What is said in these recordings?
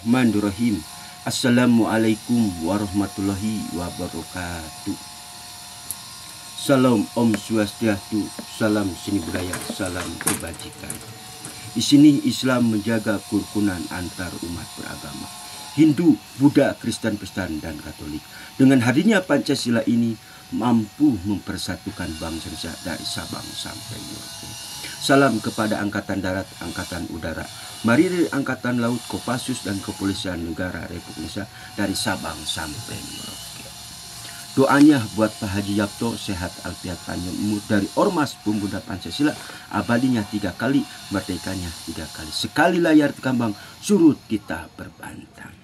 Bismillahirrahmanirrahim. Assalamualaikum warahmatullahi wabarakatuh. Salam Om Swastiastu, salam seni budaya, salam kebajikan. Di sini Islam menjaga kerukunan antar umat beragama, Hindu, Buddha, Kristen, Protestan, dan Katolik. Dengan hadirnya Pancasila ini mampu mempersatukan bangsa Indonesia dari Sabang sampai Merauke. Salam kepada Angkatan Darat, Angkatan Udara, Marinir, Angkatan Laut, Kopassus, dan Kepolisian Negara Republik Indonesia dari Sabang sampai Merauke. Doanya buat Pak Haji Yapto, sehat alfiat panjang umur dari Ormas Pemuda Pancasila, abadinya 3 kali, merdekanya 3 kali. Sekali layar kambang, surut kita berbantang.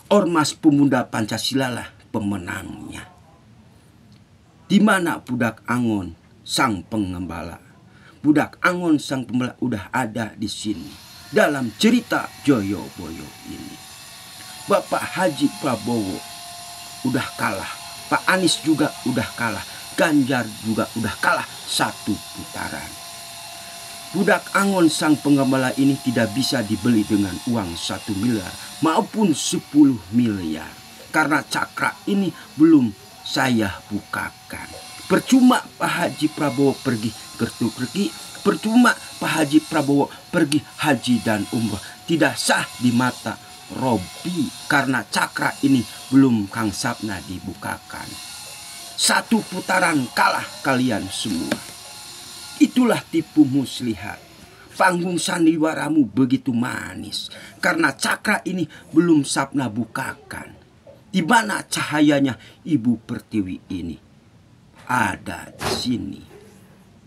Ormas Pemuda Pancasila lah pemenangnya. Di mana Budak Angon, sang pengembala? Budak Angon sang pembela udah ada di sini dalam cerita Joyoboyo ini. Bapak Haji Prabowo udah kalah, Pak Anies juga udah kalah, Ganjar juga udah kalah 1 putaran. Budak Angon sang penggembala ini tidak bisa dibeli dengan uang 1 miliar maupun 10 miliar. Karena cakra ini belum saya bukakan. Percuma Pak Haji Prabowo pergi gertu-gergi, percuma Pak Haji Prabowo pergi haji dan umroh. Tidak sah di mata Robi karena cakra ini belum Kang Sapna dibukakan. 1 putaran kalah kalian semua. Itulah tipu muslihat. Panggung sandiwaramu begitu manis karena cakra ini belum Sapna bukakan. Di mana cahayanya Ibu Pertiwi ini? Ada di sini.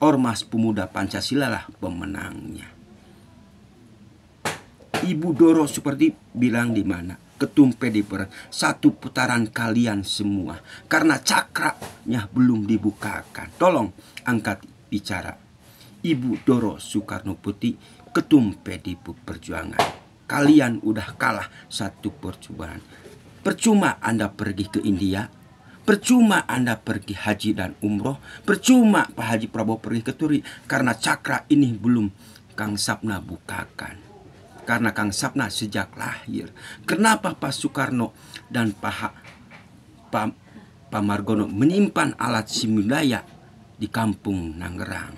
Ormas Pemuda Pancasila lah pemenangnya. Ibu Doro seperti bilang di mana? Ketum PD Perjuangan, 1 putaran kalian semua. Karena cakranya belum dibukakan. Tolong angkat bicara. Ibu Doro Soekarno Putri, Ketum PD Perjuangan. Kalian udah kalah 1 percobaan. Percuma Anda pergi ke India, percuma Anda pergi haji dan umroh, percuma Pak Haji Prabowo pergi ke Turi, karena cakra ini belum Kang Sapna bukakan. Karena Kang Sapna sejak lahir. Kenapa Pak Soekarno dan Pak Margono menyimpan alat similaya di kampung Nangerang?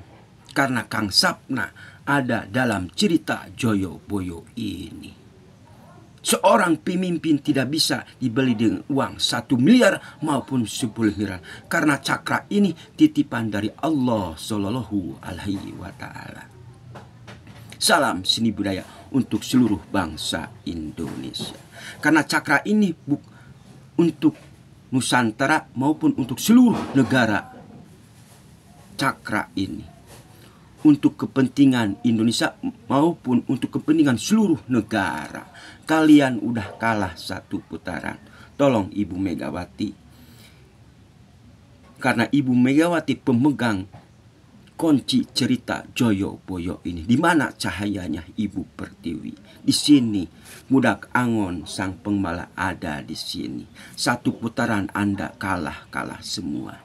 Karena Kang Sapna ada dalam cerita Joyoboyo ini. Seorang pemimpin tidak bisa dibeli dengan uang 1 miliar maupun 10 miliar. Karena cakra ini titipan dari Allah Shallallahu Alaihi Wasallam. Salam seni budaya untuk seluruh bangsa Indonesia. Karena cakra ini untuk Nusantara maupun untuk seluruh negara. Cakra ini untuk kepentingan Indonesia maupun untuk kepentingan seluruh negara. Kalian udah kalah 1 putaran. Tolong Ibu Megawati. Karena Ibu Megawati pemegang kunci cerita Joyoboyo ini. Di mana cahayanya Ibu Pertiwi? Di sini. Budak Angon sang pengembala ada di sini. 1 putaran Anda kalah semua.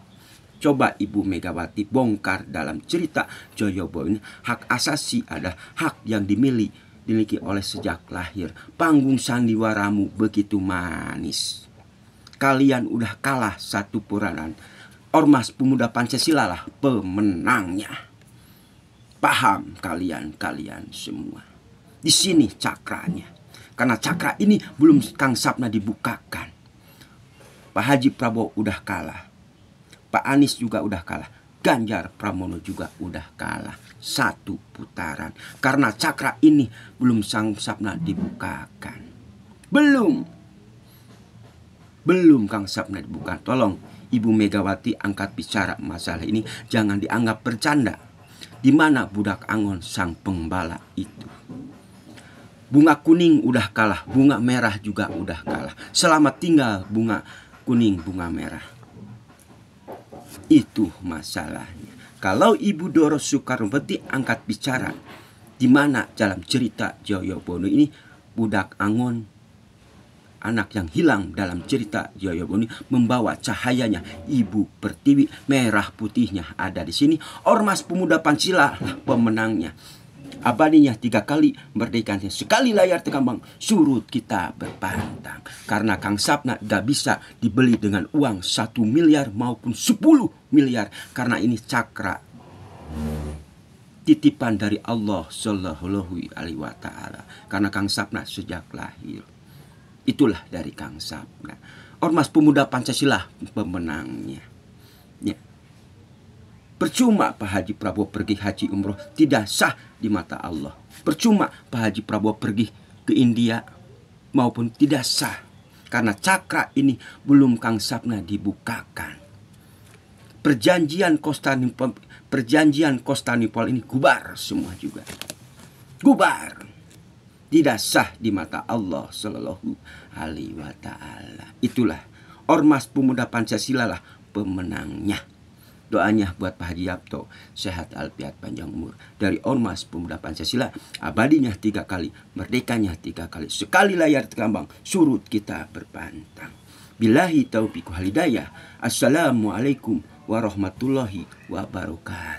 Coba Ibu Megawati bongkar dalam cerita Joyoboyo ini. Hak asasi ada hak yang dimiliki oleh sejak lahir. Panggung sandiwaramu begitu manis. Kalian udah kalah 1 putaran. Ormas Pemuda Pancasila lah pemenangnya. Paham kalian semua. Di sini cakranya. Karena cakra ini belum Kang Sapna dibukakan. Pak Haji Prabowo udah kalah. Pak Anies juga udah kalah. Ganjar Pranowo juga udah kalah 1 putaran. Karena cakra ini belum Kang Sapna dibukakan. Belum Kang Sapna dibukakan. Tolong Ibu Megawati angkat bicara masalah ini. Jangan dianggap bercanda. Di mana Budak Angon sang pengembala itu? Bunga kuning udah kalah. Bunga merah juga udah kalah. Selamat tinggal bunga kuning, bunga merah. Itu masalahnya. Kalau Ibu Doro Soekarno Putri angkat bicara, di mana dalam cerita Joyoboyo ini Budak Angon, anak yang hilang dalam cerita Joyoboyo ini, membawa cahayanya Ibu Pertiwi, merah putihnya ada di sini. Ormas Pemuda Pancasila pemenangnya. Abadinya 3 kali, merdekanya sekali layar terkambang, surut kita berpantang. Karena Kang Sapna gak bisa dibeli dengan uang 1 miliar maupun 10 miliar. Karena ini cakra titipan dari Allah Shallallahu Alaihi Wasallam. Karena Kang Sapna sejak lahir, itulah dari Kang Sapna. Ormas Pemuda Pancasila pemenangnya. Ya. Percuma Pak Haji Prabowo pergi haji umroh, tidak sah di mata Allah. Percuma Pak Haji Prabowo pergi ke India maupun tidak sah. Karena cakra ini belum Kang Sapna dibukakan. Perjanjian Konstantinopel ini gubar semua juga. Gubar. Tidak sah di mata Allah Shallallahu Alaihi Wasallam. Itulah Ormas Pemuda Pancasila lah pemenangnya. Doanya buat Pak Haji Yapto, sehat alfiat panjang umur. Dari Ormas Pemuda Pancasila, abadinya 3 kali, merdekanya 3 kali. Sekali layar terkambang, surut kita berpantang. Billahi taufiq wal hidayah. Assalamualaikum warahmatullahi wabarakatuh.